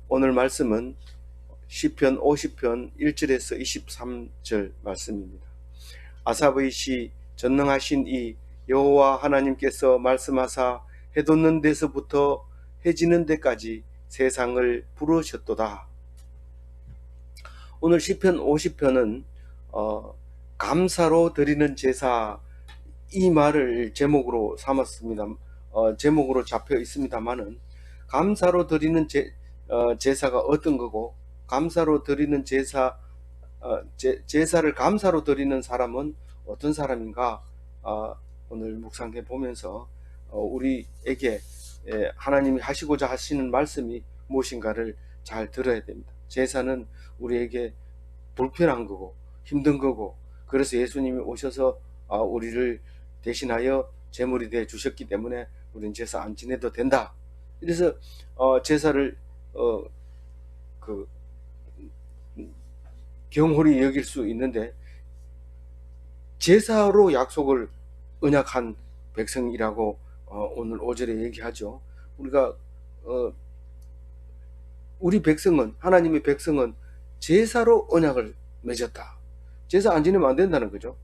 오늘 말씀은 시편 50편 1절에서 23절 말씀입니다. 아삽의 시 전능하신 이 여호와 하나님께서 말씀하사 해 돋는 데서부터 해 지는 데까지 세상을 부르셨도다. 오늘 시편 50편은 감사로 드리는 제사, 이 말을 제목으로 삼았습니다. 제목으로 잡혀 있습니다만은 감사로 드리는 제사가 어떤 거고, 감사로 드리는 제사를 감사로 드리는 사람은 어떤 사람인가, 오늘 묵상해 보면서 우리에게 하나님이 하시고자 하시는 말씀이 무엇인가를 잘 들어야 됩니다. 제사는 우리에게 불편한 거고 힘든 거고, 그래서 예수님이 오셔서 우리를 대신하여 제물이 되어 주셨기 때문에 우리는 제사 안 지내도 된다. 그래서 제사를 경홀히 여길 수 있는데, 제사로 약속을 언약한 백성이라고 오늘 5절에 얘기하죠. 우리 백성은, 하나님의 백성은 제사로 언약을 맺었다. 제사 안 지내면 안 된다는 거죠.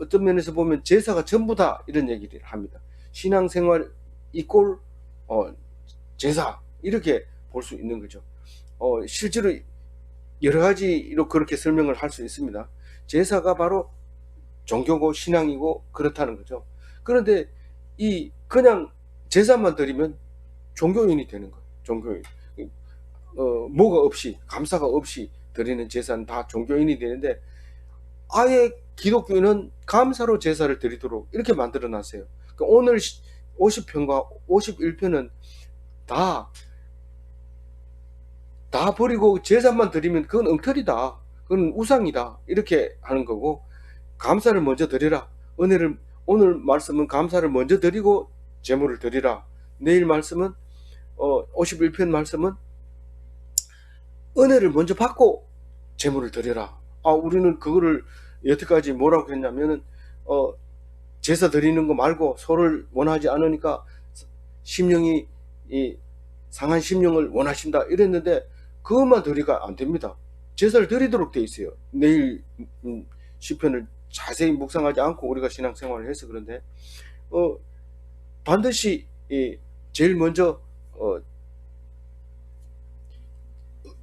어떤 면에서 보면 제사가 전부다, 이런 얘기를 합니다. 신앙생활 이꼴 제사, 이렇게 볼 수 있는 거죠. 실제로 여러 가지로 그렇게 설명을 할 수 있습니다. 제사가 바로 종교고 신앙이고 그렇다는 거죠. 그런데 그냥 제사만 드리면 종교인이 되는 거예요. 종교인. 뭐가 없이, 감사가 없이 드리는 제사는 다 종교인이 되는데, 아예 기독교인은 감사로 제사를 드리도록 이렇게 만들어 놨어요. 그러니까 오늘 50편과 51편은 다 버리고 제사만 드리면 그건 엉터리다, 그건 우상이다, 이렇게 하는 거고, 감사를 먼저 드리라. 오늘 말씀은 감사를 먼저 드리고 제물을 드리라. 내일 말씀은 51편 말씀은 은혜를 먼저 받고 제물을 드려라. 우리는 그거를 여태까지 뭐라고 했냐면은 제사 드리는 거 말고 서로를 원하지 않으니까 심령이 상한 심령을 원하신다, 이랬는데 그것만 드리가 안 됩니다. 제사를 드리도록 돼 있어요. 내일 시편을 자세히 묵상하지 않고 우리가 신앙생활을 해서 그런데 반드시 제일 먼저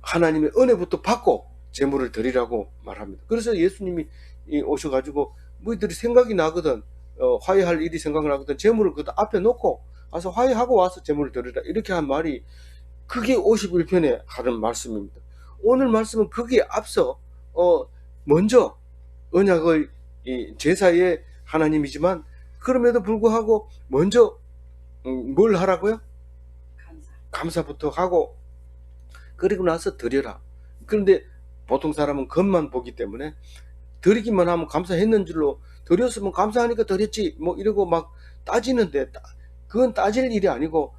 하나님의 은혜부터 받고 제물을 드리라고 말합니다. 그래서 예수님이 오셔가지고 너희들이 생각이 나거든, 화해할 일이 생각이 나거든, 제물을 그 앞에 놓고 가서 화해하고 와서 제물을 드리라, 이렇게 한 말이, 그게 51편에 하는 말씀입니다. 오늘 말씀은 거기에 앞서 먼저 언약의 제사의 하나님이지만, 그럼에도 불구하고 먼저 뭘 하라고요? 감사부터 하고, 그리고 나서 드려라. 그런데 보통 사람은 겉만 보기 때문에 드리기만 하면 감사했는 줄로, 드렸으면 감사하니까 드렸지 뭐 이러고 막 따지는데, 그건 따질 일이 아니고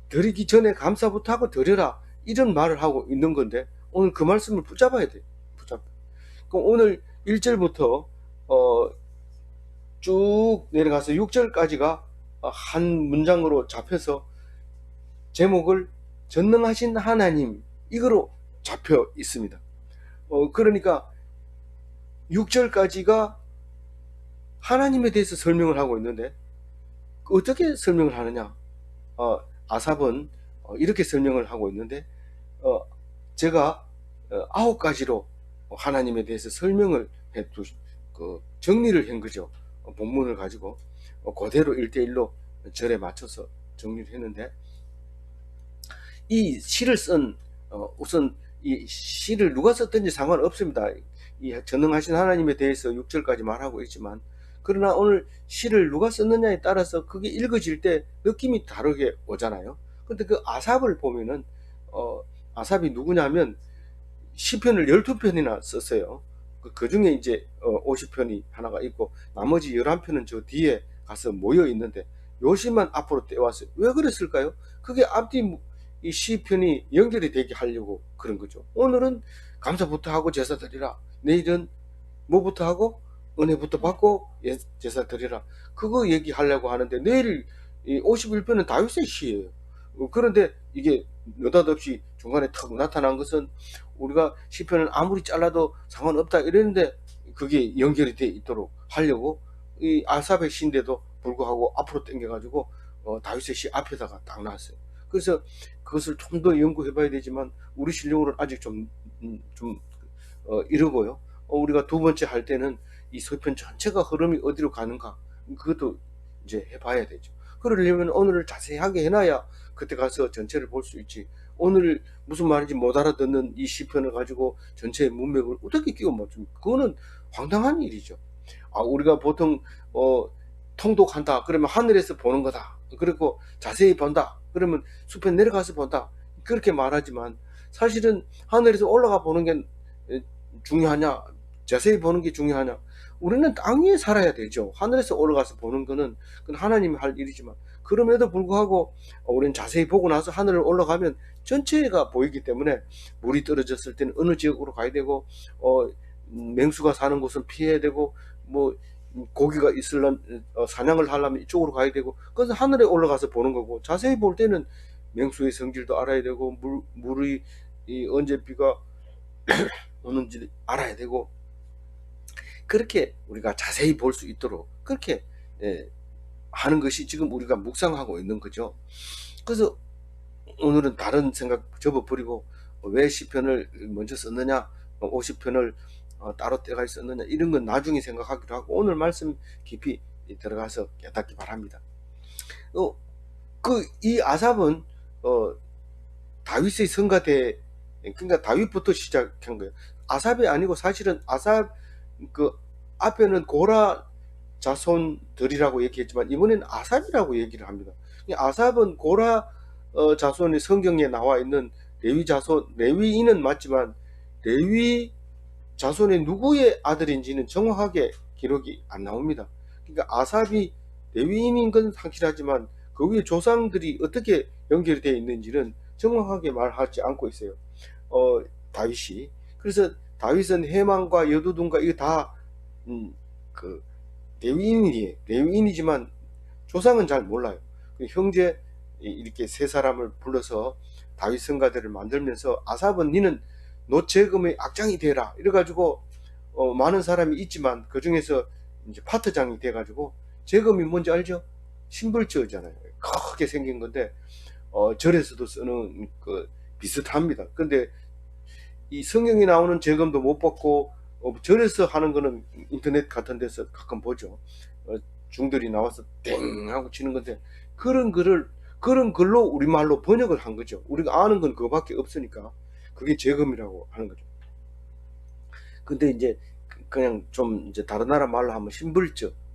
드리기 전에 감사부터 하고 드려라, 이런 말을 하고 있는 건데, 오늘 그 말씀을 붙잡아야 돼. 그럼 오늘 1절부터 쭉 내려가서 6절까지가 한 문장으로 잡혀서 제목을 전능하신 하나님, 이거로 잡혀 있습니다. 그러니까 6절까지가 하나님에 대해서 설명을 하고 있는데, 어떻게 설명을 하느냐? 아삽은 이렇게 설명을 하고 있는데, 제가 9가지로 하나님에 대해서 설명을 정리를 한 거죠. 본문을 가지고 그대로 1대1로 절에 맞춰서 정리를 했는데, 이 시를 우선 이 시를 누가 썼든지 상관없습니다. 이 전능하신 하나님에 대해서 6절까지 말하고 있지만, 그러나 오늘 시를 누가 썼느냐에 따라서 그게 읽어질 때 느낌이 다르게 오잖아요. 근데 그 아삽을 보면은 아삽이 누구냐면 시편을 12편이나 썼어요. 그 중에 이제 50편이 하나가 있고, 나머지 11편은 저 뒤에 가서 모여 있는데, 요 시만 앞으로 떼왔어요. 왜 그랬을까요? 그게 앞뒤 이 시편이 연결이 되게 하려고 그런 거죠. 오늘은 감사부터 하고 제사 드리라, 내일은 뭐부터 하고 은혜부터 받고 제사 드리라, 그거 얘기하려고 하는데, 내일 이 51편은 다윗의 시예요. 그런데 이게 느닷없이 중간에 턱 나타난 것은 우리가 시편을 아무리 잘라도 상관없다 이랬는데 그게 연결이 돼 있도록 하려고 이 아삽의 시인데도 불구하고 앞으로 당겨가지고 다윗의 시 앞에다가 딱 놨어요. 그래서 그것을 좀 더 연구해 봐야 되지만 우리 실력으로는 아직 좀 이러고요. 우리가 두 번째 할 때는 이 서편 전체가 흐름이 어디로 가는가 그것도 이제 해봐야 되죠. 그러려면 오늘을 자세하게 해놔야 그때 가서 전체를 볼 수 있지. 오늘 무슨 말인지 못 알아듣는 이 시편을 가지고 전체의 문맥을 어떻게 끼워 맞춥니까? 그거는 황당한 일이죠. 우리가 보통 통독한다 그러면 하늘에서 보는 거다. 그리고 자세히 본다 그러면 숲에 내려가서 본다. 그렇게 말하지만 사실은 하늘에서 올라가 보는 게 중요하냐 자세히 보는 게 중요하냐. 우리는 땅 위에 살아야 되죠. 하늘에서 올라가서 보는 거는 그건 하나님이 할 일이지만 그럼에도 불구하고 우리는 자세히 보고 나서 하늘을 올라가면 전체가 보이기 때문에 물이 떨어졌을 때는 어느 지역으로 가야 되고 맹수가 사는 곳은 피해야 되고 뭐 고기가 있으려면 사냥을 하려면 이쪽으로 가야 되고 그래서 하늘에 올라가서 보는 거고 자세히 볼 때는 맹수의 성질도 알아야 되고 물이 언제 비가 오는지 알아야 되고 그렇게 우리가 자세히 볼 수 있도록 그렇게 하는 것이 지금 우리가 묵상하고 있는 거죠. 그래서 오늘은 다른 생각 접어버리고 왜 시편을 먼저 썼느냐 50편을 따로 떼가 썼느냐 이런 건 나중에 생각하기로 하고 오늘 말씀 깊이 들어가서 깨닫기 바랍니다. 이 아삽은 다윗의 성가대 그러니까 다윗부터 시작한 거예요. 아삽이 아니고 사실은 아삽 그 앞에는 고라 자손들이라고 얘기했지만 이번에는 아삽이라고 얘기를 합니다. 아삽은 고라 자손의 성경에 나와 있는 레위 자손 레위인은 맞지만 레위 자손의 누구의 아들인지는 정확하게 기록이 안 나옵니다. 그러니까 아삽이 레위인인 건 확실하지만 그 위에 조상들이 어떻게 연결이 되어 있는지는 정확하게 말하지 않고 있어요. 다윗이. 그래서 다윗은 해만과 여두둔과 이거 다 그 레위인이지만 조상은 잘 몰라요. 형제 이렇게 세 사람을 불러서 다윗 성가대를 만들면서 아삽은 니는 노제금의 악장이 되라 이래가지고 많은 사람이 있지만 그 중에서 이제 파트장이 돼가지고 제금이 뭔지 알죠? 심벌저잖아요. 크게 생긴 건데 절에서도 쓰는 그 비슷합니다. 근데 이 성경에 나오는 제금도 못 받고 절에서 하는 거는 인터넷 같은 데서 가끔 보죠. 중들이 나와서 땡 하고 치는 건데 그런 글로 우리말로 번역을 한 거죠. 우리가 아는 건 그거밖에 없으니까 그게 제금이라고 하는 거죠. 근데 이제 그냥 좀 이제 다른 나라 말로 하면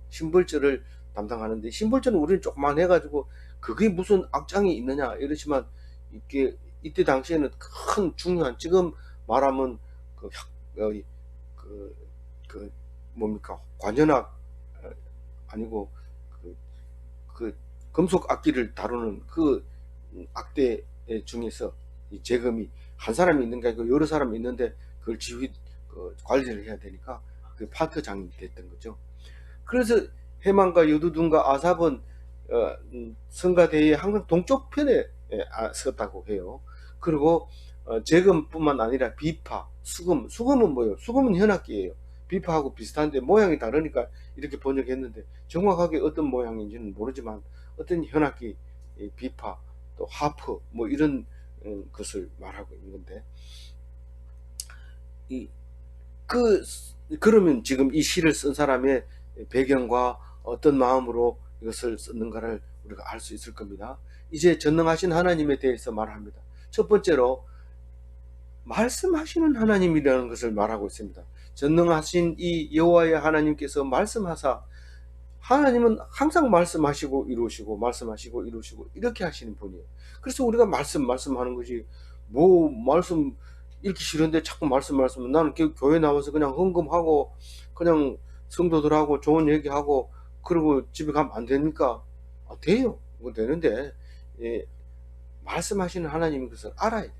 심벌저를 담당하는데 심벌저는 우리는 조그만 해가지고 그게 무슨 악장이 있느냐 이러지만 이게 이때 당시에는 큰 중요한 지금 말하면 그 뭡니까 관현악 아니고 그 금속 악기를 다루는 그 악대 중에서 이 제금이 한 사람이 있는 게 아니고 여러 사람이 있는데 그걸 관리를 해야 되니까 그 파트장이 됐던 거죠. 그래서 해만과 여두둔과 아삽은 성가대에 항상 동쪽 편에 섰다고 해요. 그리고 제금뿐만 아니라 비파, 수금은 뭐예요? 수금은 현악기예요. 비파하고 비슷한데 모양이 다르니까 이렇게 번역했는데 정확하게 어떤 모양인지는 모르지만 어떤 현악기, 비파, 또 하프 뭐 이런 것을 말하고 있는 건데 그러면 지금 이 시를 쓴 사람의 배경과 어떤 마음으로 이것을 썼는가를 우리가 알 수 있을 겁니다. 이제 전능하신 하나님에 대해서 말합니다. 첫 번째로 말씀하시는 하나님이라는 것을 말하고 있습니다. 전능하신 이 여호와의 하나님께서 말씀하사 하나님은 항상 말씀하시고 이루시고 말씀하시고 이루시고 이렇게 하시는 분이에요. 그래서 우리가 말씀하는 거지 뭐 말씀 읽기 싫은데 자꾸 말씀 나는 교회 나와서 그냥 헌금하고 그냥 성도들하고 좋은 얘기하고 그리고 집에 가면 안 됩니까? 돼요. 그거 되는데 말씀하시는 하나님인 것을 알아야 돼요.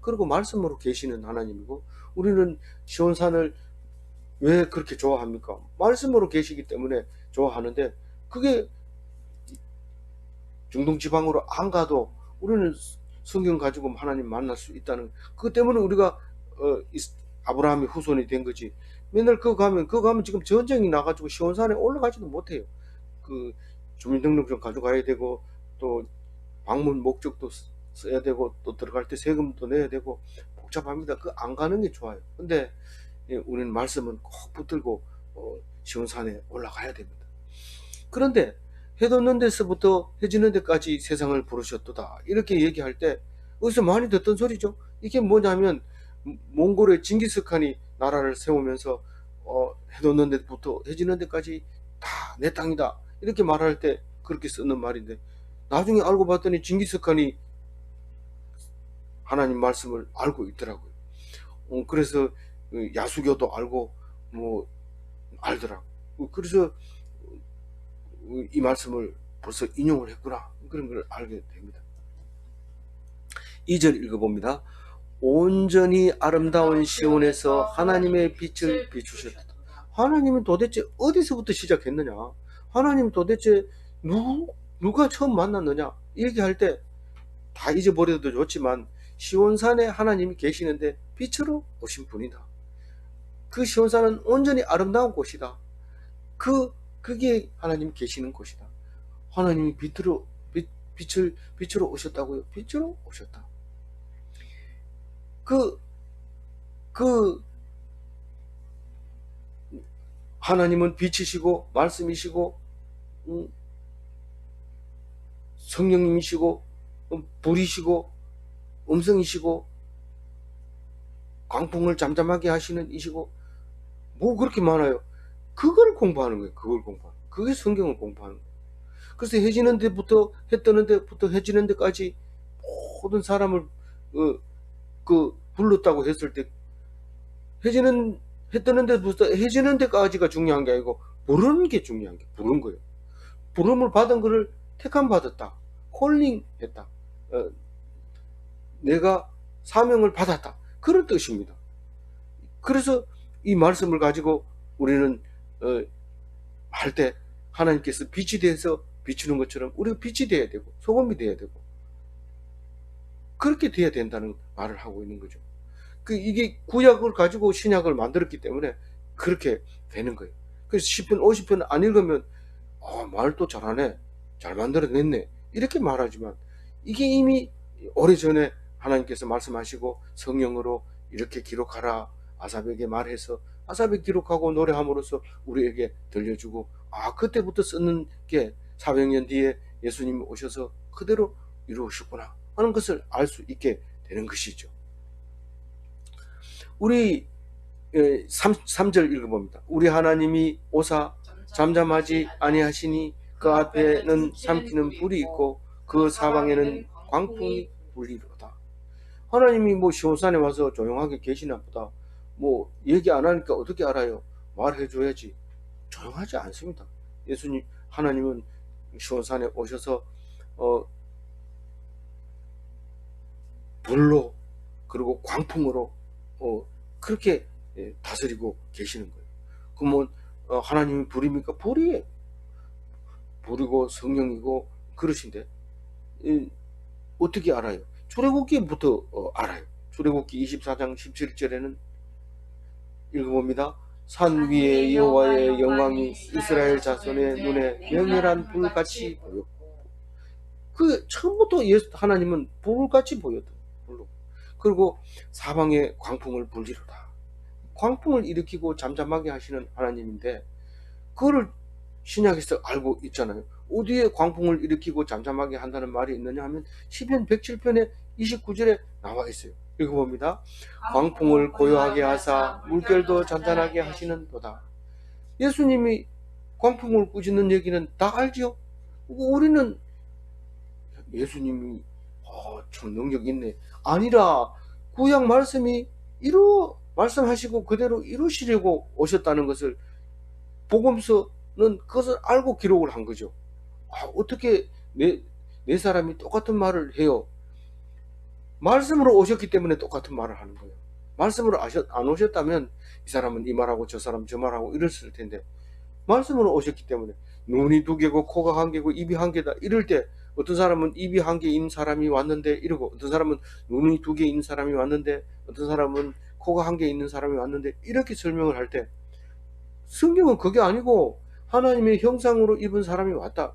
그리고 말씀으로 계시는 하나님이고 우리는 시온산을 왜 그렇게 좋아합니까? 말씀으로 계시기 때문에 좋아하는데 그게 중동지방으로 안 가도 우리는 성경 가지고 하나님 만날 수 있다는, 그것 때문에 우리가 아브라함의 후손이 된 거지. 맨날 그거 가면 지금 전쟁이 나가지고 시온산에 올라가지도 못해요. 그 주민등록증 가져가야 되고, 또 방문 목적도 써야 되고, 또 들어갈 때 세금도 내야 되고, 복잡합니다. 그 안 가는 게 좋아요. 근데 우리는 말씀은 꼭 붙들고 시온산에 올라가야 됩니다. 그런데 해 돋는 데서부터 해 지는 데까지 세상을 부르셨도다, 이렇게 얘기할 때 어디서 많이 듣던 소리죠. 이게 뭐냐면 몽골의 징기스칸이 나라를 세우면서 해 돋는 데부터 해 지는 데까지 다 내 땅이다, 이렇게 말할 때 그렇게 쓰는 말인데, 나중에 알고 봤더니 징기스칸이 하나님 말씀을 알고 있더라고요. 그래서 야수교도 알고 뭐 알더라고. 그래서 이 말씀을 벌써 인용을 했구나, 그런 걸 알게 됩니다. 2절 읽어봅니다. 온전히 아름다운 시온에서 하나님의 빛을 비추셨다. 하나님은 도대체 어디서부터 시작했느냐, 하나님 도대체 누가 처음 만났느냐, 얘기할 때 다 잊어버려도 좋지만 시온산에 하나님이 계시는데 빛으로 오신 분이다. 그 시온산은 온전히 아름다운 곳이다. 그게 하나님 계시는 곳이다. 하나님이 빛으로 오셨다고요. 빛으로 오셨다. 하나님은 빛이시고 말씀이시고 성령님이시고 불이시고 음성이시고 광풍을 잠잠하게 하시는 이시고, 뭐 그렇게 많아요. 그걸 공부하는 거예요. 그게 성경을 공부하는 거예요. 그래서 해 지는 데부터 해 뜨는 데부터 해 지는 데까지 모든 사람을 불렀다고 했을 때, 해 뜨는 데부터 해 지는 데까지가 중요한 게 아니고 부르는 게 중요한 게, 부른 거예요. 부름을 받은 거를 택함 받았다, 콜링 했다, 내가 사명을 받았다, 그런 뜻입니다. 그래서 이 말씀을 가지고 우리는 할 때 하나님께서 빛이 돼서 비추는 것처럼 우리가 빛이 돼야 되고 소금이 돼야 되고 그렇게 돼야 된다는 말을 하고 있는 거죠. 이게 구약을 가지고 신약을 만들었기 때문에 그렇게 되는 거예요. 그래서 10편 50편 안 읽으면 말도 잘하네, 잘 만들어냈네, 이렇게 말하지만 이게 이미 오래전에 하나님께서 말씀하시고 성령으로 이렇게 기록하라 아삽에게 말해서 아삽이 기록하고 노래함으로써 우리에게 들려주고, 그때부터 쓰는 게 400년 뒤에 예수님이 오셔서 그대로 이루어졌구나 하는 것을 알 수 있게 되는 것이죠. 우리 3절 읽어봅니다. 우리 하나님이 오사 잠잠하지 아니하시니 그 앞에는 삼키는 불이 있고 그 사방에는 광풍이 불리로다. 하나님이 뭐 시온산에 와서 조용하게 계시나 보다, 뭐 얘기 안 하니까 어떻게 알아요? 말해줘야지. 조용하지 않습니다. 하나님은 시온산에 오셔서 불로 그리고 광풍으로 그렇게 다스리고 계시는 거예요. 그러면 하나님이 불입니까? 불이에요. 불이고 성령이고 그러신데 어떻게 알아요? 출애굽기부터 알아요. 출애굽기 24장 17절에는 읽어봅니다. 산 위에 여호와의 영광이 이스라엘 자손의 눈에 명렬한 불같이 보였고, 처음부터 하나님은 불같이 보였다. 그리고 사방에 광풍을 불리로다. 광풍을 일으키고 잠잠하게 하시는 하나님인데 그거를 신약에서 알고 있잖아요. 어디에 광풍을 일으키고 잠잠하게 한다는 말이 있느냐 하면 시편 107편에 29절에 나와 있어요. 읽어봅니다. 광풍을 고요하게 하사 물결도 잔잔하게 하시는 도다. 예수님이 광풍을 꾸짖는 얘기는 다 알죠. 우리는 예수님이 참 능력 있네, 아니라 구약 말씀이 말씀하시고 그대로 이루시려고 오셨다는 것을 복음서는 그것을 알고 기록을 한 거죠. 어떻게 네 사람이 똑같은 말을 해요? 말씀으로 오셨기 때문에 똑같은 말을 하는 거예요. 말씀으로 안 오셨다면 이 사람은 이 말하고 저 사람 저 말하고 이랬을 텐데, 말씀으로 오셨기 때문에 눈이 2개고 코가 1개고 입이 1개다 이럴 때 어떤 사람은 입이 한 개 있는 사람이 왔는데 이러고, 어떤 사람은 눈이 두 개 있는 사람이 왔는데, 어떤 사람은 코가 한 개 있는 사람이 왔는데, 이렇게 설명을 할 때 성경은 그게 아니고 하나님의 형상으로 입은 사람이 왔다.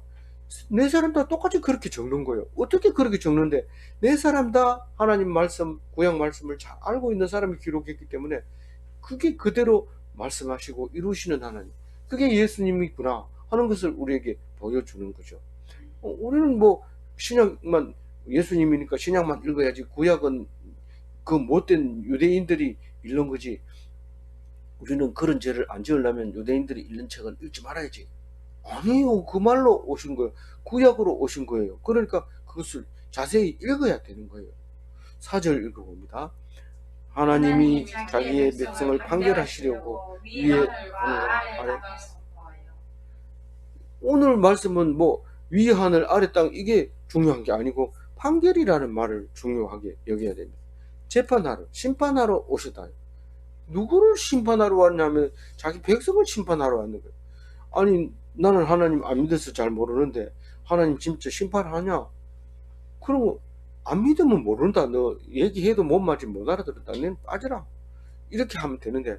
네 사람 다 똑같이 그렇게 적는 거예요. 어떻게 그렇게 적는데, 네 사람 다 하나님 말씀, 구약 말씀을 잘 알고 있는 사람이 기록했기 때문에 그게 그대로 말씀하시고 이루시는 하나님, 그게 예수님이구나 하는 것을 우리에게 보여주는 거죠. 우리는 뭐 신약만, 예수님이니까 신약만 읽어야지, 구약은 그 못된 유대인들이 읽는 거지, 우리는 그런 죄를 안 지으려면 유대인들이 읽는 책을 읽지 말아야지. 아니요, 그 말로 오신 거예요. 구약으로 오신 거예요. 그러니까 그것을 자세히 읽어야 되는 거예요. 4절 읽어봅니다. 하나님이 자기의 백성을 판결하시려고 위에 하늘과 아래. 오늘 말씀은 뭐 위 하늘 아래 땅 이게 중요한 게 아니고 판결이라는 말을 중요하게 여겨야 됩니다. 재판하러, 심판하러 오셨다. 누구를 심판하러 왔냐면 자기 백성을 심판하러 왔는 거예요. 아니, 나는 하나님 안 믿어서 잘 모르는데 하나님 진짜 심판하냐? 그럼 안 믿으면 모른다. 너 얘기해도 못 맞지, 못 알아들었다. 너는 빠져라. 이렇게 하면 되는데,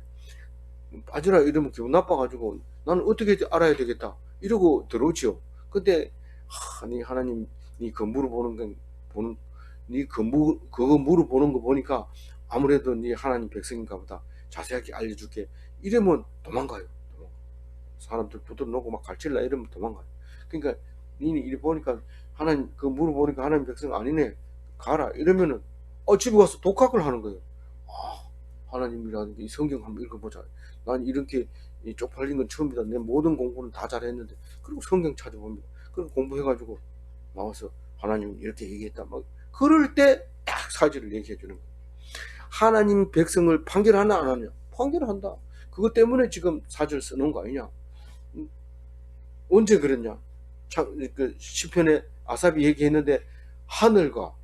빠져라 이러면 기분 나빠가지고 나는 어떻게 알아야 되겠다 이러고 들어오죠. 근데 아니, 하나님 네 그 물어보는 건 보는, 네 그거 물어보는 거 보니까 아무래도 네 하나님 백성인가 보다, 자세하게 알려줄게 이러면 도망가요. 사람들 붙들어놓고 막 갈질라 이러면 도망가요. 그러니까 니는 이래 보니까 하나님 그 물어보니까 하나님 백성 아니네, 가라 이러면은 집에 가서 독학을 하는 거예요. 하나님이라는 게 이 성경 한번 읽어보자. 난 이렇게 쪽팔린 건 처음이다. 내 모든 공부는 다 잘했는데. 그리고 성경 찾아봅니다. 그리고 공부해가지고 나와서 하나님 이렇게 얘기했다. 막 그럴 때 딱 사실을 얘기해 주는 거예요. 하나님 백성을 판결하나 안 하냐? 판결한다. 그것 때문에 지금 사절 써놓은 거 아니냐? 언제 그랬냐? 그 시편에 아삽이 얘기했는데 하늘과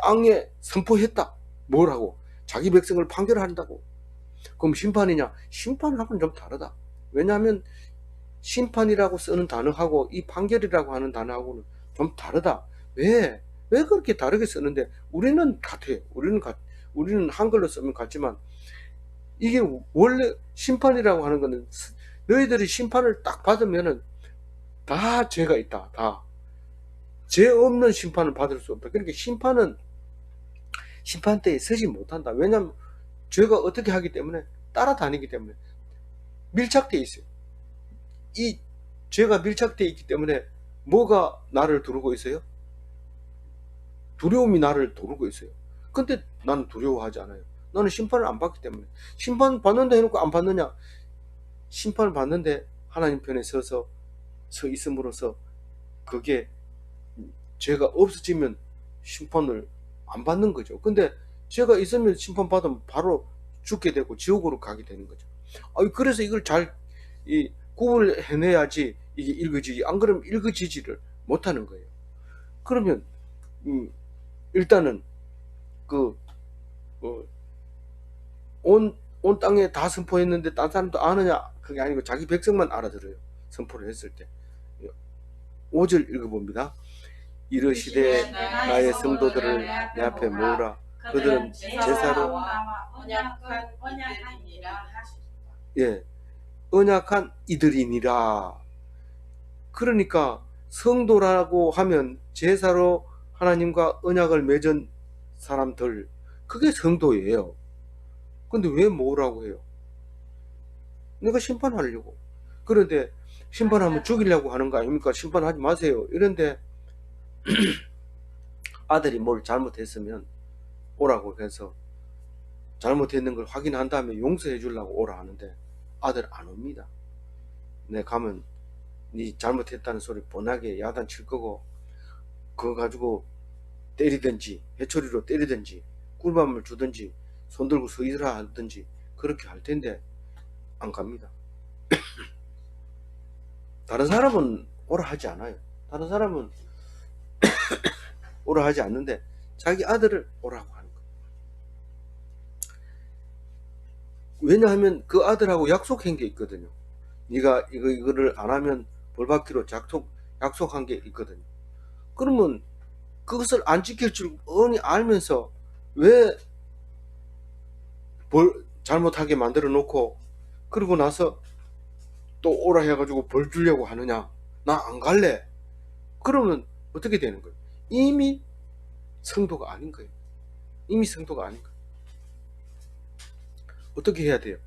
땅에 선포했다. 뭐라고? 자기 백성을 판결한다고. 그럼 심판이냐? 심판하고는 좀 다르다. 왜냐하면 심판이라고 쓰는 단어하고 이 판결이라고 하는 단어하고는 좀 다르다. 왜 그렇게 다르게 쓰는데, 우리는 같아요. 우리는 한글로 쓰면 같지만, 이게 원래 심판이라고 하는 거는 너희들이 심판을 딱 받으면은 다 죄가 있다. 다 죄 없는 심판을 받을 수 없다. 그러니까 심판은 심판대에 서지 못한다. 왜냐하면 죄가 어떻게 하기 때문에, 따라다니기 때문에 밀착되어 있어요. 이 죄가 밀착되어 있기 때문에 뭐가 나를 두르고 있어요? 두려움이 나를 두르고 있어요. 근데 나는 두려워하지 않아요. 나는 심판을 안 받기 때문에. 심판 받는다 해놓고 안 받느냐? 심판을 받는데 하나님 편에 서 있음으로써 그게 죄가 없어지면 심판을 안 받는 거죠. 근데 죄가 있으면 심판 받으면 바로 죽게 되고 지옥으로 가게 되는 거죠. 그래서 이걸 잘 구분을 해내야지 이게 읽어지지. 안 그러면 읽어지지를 못하는 거예요. 그러면 일단은 온 땅에 다 선포했는데 딴 사람도 아느냐? 그게 아니고 자기 백성만 알아들어요. 선포를 했을 때. 5절 읽어봅니다. 이르시되 나의 성도들을 내 앞에 모으라. 그들은 제사로 언약한 이들이니라. 그러니까 성도라고 하면 제사로 하나님과 언약을 맺은 사람들, 그게 성도예요. 근데 왜 모으라고 해요? 내가 심판하려고. 그런데 심판하면 죽이려고 하는 거 아닙니까? 심판하지 마세요. 이런데 아들이 뭘 잘못했으면 오라고 해서 잘못했는 걸 확인한 다음에 용서해 주려고 오라 하는데 아들 안 옵니다. 내 가면 네 잘못했다는 소리 뻔하게 야단 칠 거고, 그거 가지고 때리든지 회초리로 때리든지 꿀밤을 주든지 손 들고 서 있으라 하든지 그렇게 할 텐데 안 갑니다. 다른 사람은 오라 하지 않아요. 다른 사람은 오라 하지 않는데 자기 아들을 오라고 하는 거예요. 왜냐하면 그 아들하고 약속한 게 있거든요. 네가 이거를 안 하면 벌 받기로 약속한 게 있거든요. 그러면 그것을 안 지킬 줄 뻔히 알면서 왜 잘못하게 만들어 놓고 그러고 나서 또 오라 해가지고 벌 주려고 하느냐? 나 안 갈래. 그러면 어떻게 되는 거예요? 이미 성도가 아닌 거예요. 이미 성도가 아닌 거예요. 어떻게 해야 돼요?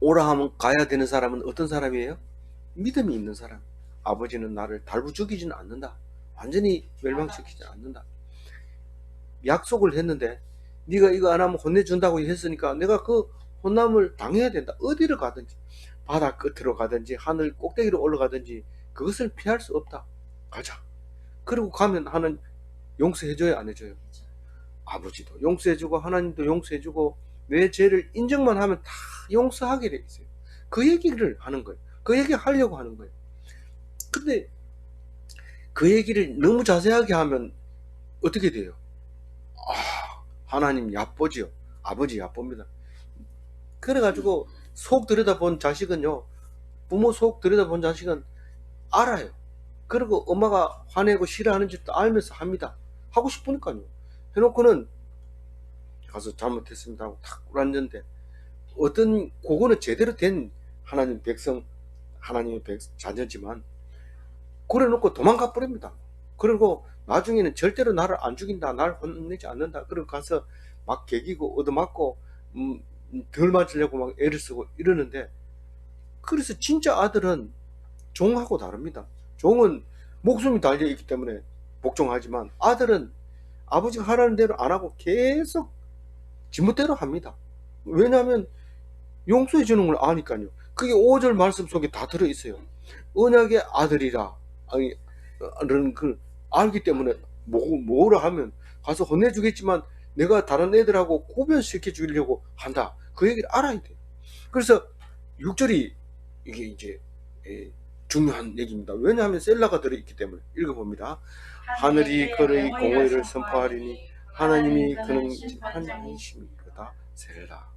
오라 하면 가야 되는 사람은 어떤 사람이에요? 믿음이 있는 사람. 아버지는 나를 달부 죽이지는 않는다. 완전히 멸망시키지 않는다. 약속을 했는데 네가 이거 안 하면 혼내준다고 했으니까 내가 그 혼남을 당해야 된다. 어디를 가든지 바다 끝으로 가든지 하늘 꼭대기로 올라가든지 그것을 피할 수 없다. 가자. 그리고 가면 하나님 용서해줘요, 안 해줘요? 아버지도 용서해주고 하나님도 용서해주고 내 죄를 인정만 하면 다 용서하게 돼 있어요. 그 얘기를 하는 거예요. 그 얘기 하려고 하는 거예요. 근데 그 얘기를 너무 자세하게 하면 어떻게 돼요? 하나님 얕보지요. 아버지 얕봅니다. 그래가지고 속 들여다본 자식은요, 부모 속 들여다본 자식은 알아요. 그리고 엄마가 화내고 싫어하는 짓도 알면서 합니다. 하고 싶으니까요. 해놓고는 가서 잘못했습니다 하고 탁 꿇었는데, 어떤 그거는 제대로 된 하나님 백성, 하나님의 자녀지만 그래 놓고 도망가 버립니다. 그리고 나중에는 절대로 나를 안 죽인다, 날 혼내지 않는다, 그러고 가서 막 개기고 얻어맞고 덜 맞으려고 막 애를 쓰고 이러는데, 그래서 진짜 아들은 종하고 다릅니다. 종은 목숨이 달려 있기 때문에 복종하지만 아들은 아버지가 하라는 대로 안 하고 계속 지멋대로 합니다. 왜냐하면 용서해 주는 걸 아니까요. 그게 5절 말씀 속에 다 들어있어요. 언약의 아들이라, 아니, 라는 걸 알기 때문에 뭐라 하면 가서 혼내주겠지만 내가 다른 애들하고 구별시켜 주려고 한다. 그 얘기를 알아야 돼요. 그래서 6절이 이게 이제 중요한 얘기입니다. 왜냐하면 셀라가 들어있기 때문에. 읽어봅니다. 하늘이 그의 공의를 선포하리니 하나님이 그는 심판장이심이로다. 셀라.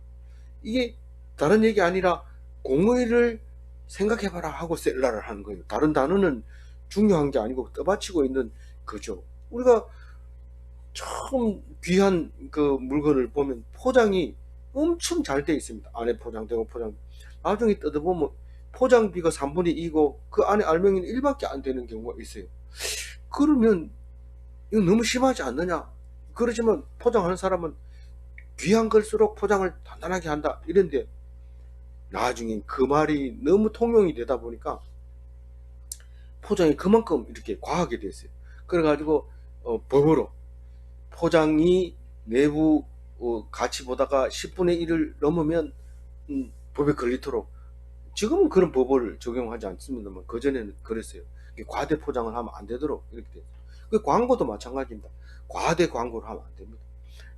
이게 다른 얘기 아니라 공의를 생각해봐라 하고 셀라를 하는 거예요. 다른 단어는 중요한 게 아니고 떠받치고 있는 거죠. 우리가 처음 귀한 그 물건을 보면 포장이 엄청 잘 돼 있습니다. 안에 포장되고 나중에 뜯어보면 포장비가 3분의 2고 그 안에 알맹이는 1밖에 안 되는 경우가 있어요. 그러면 이거 너무 심하지 않느냐? 그러지만 포장하는 사람은 귀한 걸수록 포장을 단단하게 한다 이런데, 나중에 그 말이 너무 통용이 되다 보니까 포장이 그만큼 이렇게 과하게 됐어요. 그래가지고 법으로 포장이 내부 가치 보다가 10분의 1을 넘으면 법에 걸리도록, 지금은 그런 법을 적용하지 않습니다만 그전에는 그랬어요. 과대 포장을 하면 안 되도록 이렇게 돼요. 그 광고도 마찬가지입니다. 과대 광고를 하면 안 됩니다.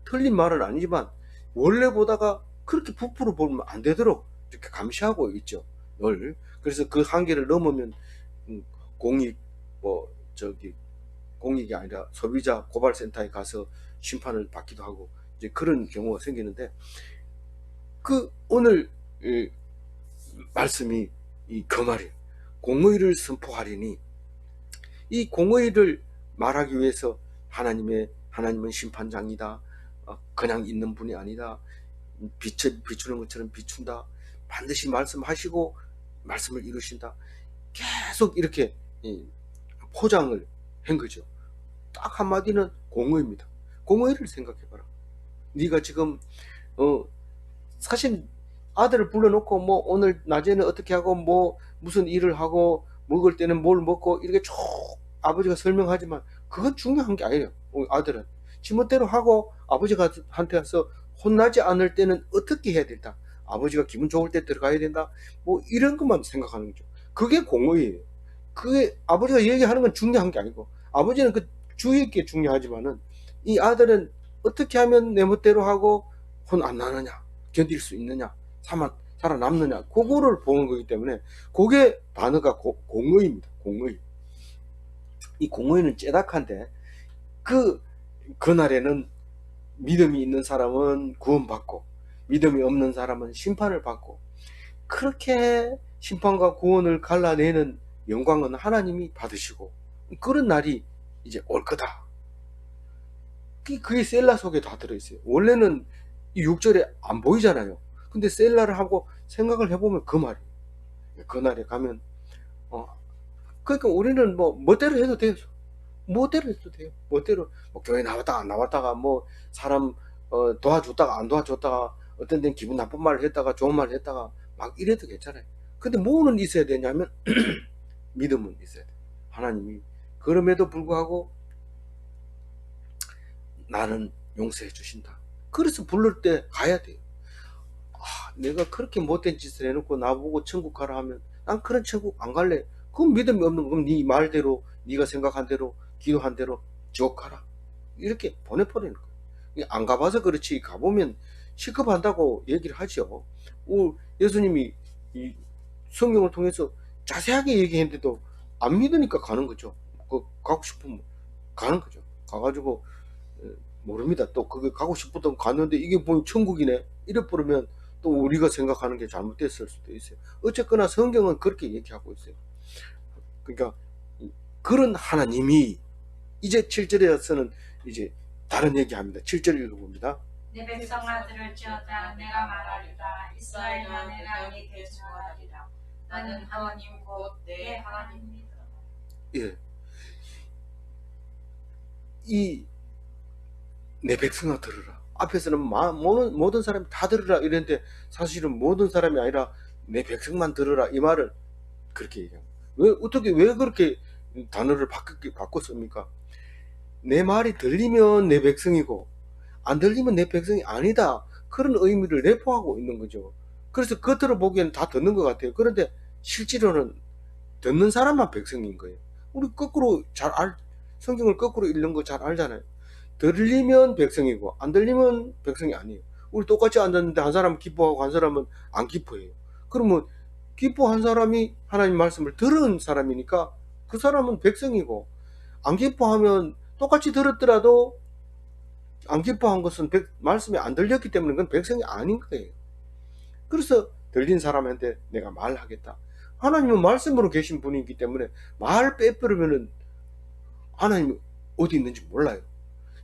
틀린 말은 아니지만 원래 보다가 그렇게 부풀어 보면 안 되도록 이렇게 감시하고 있죠, 늘. 그래서 그 한계를 넘으면 공익 공익이 아니라 소비자 고발센터에 가서 심판을 받기도 하고 이제 그런 경우가 생기는데, 그 오늘 말씀이 그 말이에요. 공의를 선포하리니, 이 공의를 말하기 위해서 하나님은 심판장이다, 그냥 있는 분이 아니다, 비추는 것처럼 비춘다, 반드시 말씀하시고 말씀을 이루신다, 계속 이렇게 포장을 한 거죠. 딱 한마디는 공의입니다. 공의를 생각해봐라. 네가 지금 사실 아들을 불러놓고 뭐 오늘 낮에는 어떻게 하고 뭐 무슨 일을 하고 먹을 때는 뭘 먹고 이렇게 쭉 아버지가 설명하지만 그건 중요한 게 아니에요. 아들은 지멋대로 하고 아버지가 한테 와서 혼나지 않을 때는 어떻게 해야 된다, 아버지가 기분 좋을 때 들어가야 된다, 뭐 이런 것만 생각하는 거죠. 그게 공의예요. 그게 아버지가 얘기하는 건 중요한 게 아니고, 아버지는 그 주의 게 중요하지만은 이 아들은 어떻게 하면 내 멋대로 하고 혼 안 나느냐, 견딜 수 있느냐, 살아남느냐, 그거를 보는 거기 때문에 그게 단어가 공의입니다. 공의. 이 공의는 째닥한데 그날에는 믿음이 있는 사람은 구원받고 믿음이 없는 사람은 심판을 받고, 그렇게 심판과 구원을 갈라내는 영광은 하나님이 받으시고 그런 날이 이제 올 거다. 그게 셀라 속에 다 들어있어요. 원래는 이 6절에 안 보이잖아요. 근데 셀라를 하고 생각을 해보면 그 말이에요. 그 날에 가면 그러니까 우리는 뭐 멋대로 해도 돼요. 멋대로 해도 돼요. 멋대로 뭐 교회 나왔다가 안 나왔다가 뭐 사람 도와줬다가 안 도와줬다가 어떤 데는 기분 나쁜 말을 했다가 좋은 말을 했다가 막 이래도 괜찮아요. 근데 뭐는 있어야 되냐면 믿음은 있어야 돼. 하나님이 그럼에도 불구하고 나는 용서해 주신다. 그래서 부를 때 가야 돼요. 내가 그렇게 못된 짓을 해놓고 나보고 천국 가라 하면 난 그런 천국 안 갈래. 그건 믿음이 없는 그럼 네 말대로 네가 생각한 대로 기도한 대로 지옥 가라. 이렇게 보내버리는 거예요. 안 가봐서 그렇지 가보면 시급한다고 얘기를 하죠. 예수님이 이 성경을 통해서 자세하게 얘기했는데도 안 믿으니까 가는 거죠. 가고 싶으면 가는 거죠. 가가지고 모릅니다. 또 그게 가고 싶었던 갔는데 이게 뭐 천국이네 이래 버리면 또 우리가 생각하는 게 잘못됐을 수도 있어요. 어쨌거나 성경은 그렇게 얘기하고 있어요. 그러니까 그런 하나님이 이제 7절에서는 이제 다른 얘기합니다. 7절 읽어봅니다. 내 백성아 들을지어다 내가 말하리라 이스라엘아 내가 네게 증언하리라 나는 하나님 곧 내 하나님이라. 예, 이 내 백성아 들으라. 앞에서는 모든 사람이 다 들으라 이랬는데 사실은 모든 사람이 아니라 내 백성만 들으라 이 말을 그렇게 얘기합니다. 왜 그렇게 단어를 바꿨습니까? 내 말이 들리면 내 백성이고 안 들리면 내 백성이 아니다. 그런 의미를 내포하고 있는 거죠. 그래서 겉으로 보기에는 다 듣는 것 같아요. 그런데 실제로는 듣는 사람만 백성인 거예요. 우리 거꾸로 성경을 거꾸로 읽는 거 잘 알잖아요. 들리면 백성이고 안 들리면 백성이 아니에요. 우리 똑같이 앉았는데 한 사람은 기뻐하고 한 사람은 안 기뻐해요. 그러면 기뻐한 사람이 하나님 말씀을 들은 사람이니까 그 사람은 백성이고 안 기뻐하면 똑같이 들었더라도 안 기뻐한 것은 말씀이 안 들렸기 때문에 그건 백성이 아닌 거예요. 그래서 들린 사람한테 내가 말하겠다. 하나님은 말씀으로 계신 분이기 때문에 말 빼버리면은 하나님이 어디 있는지 몰라요.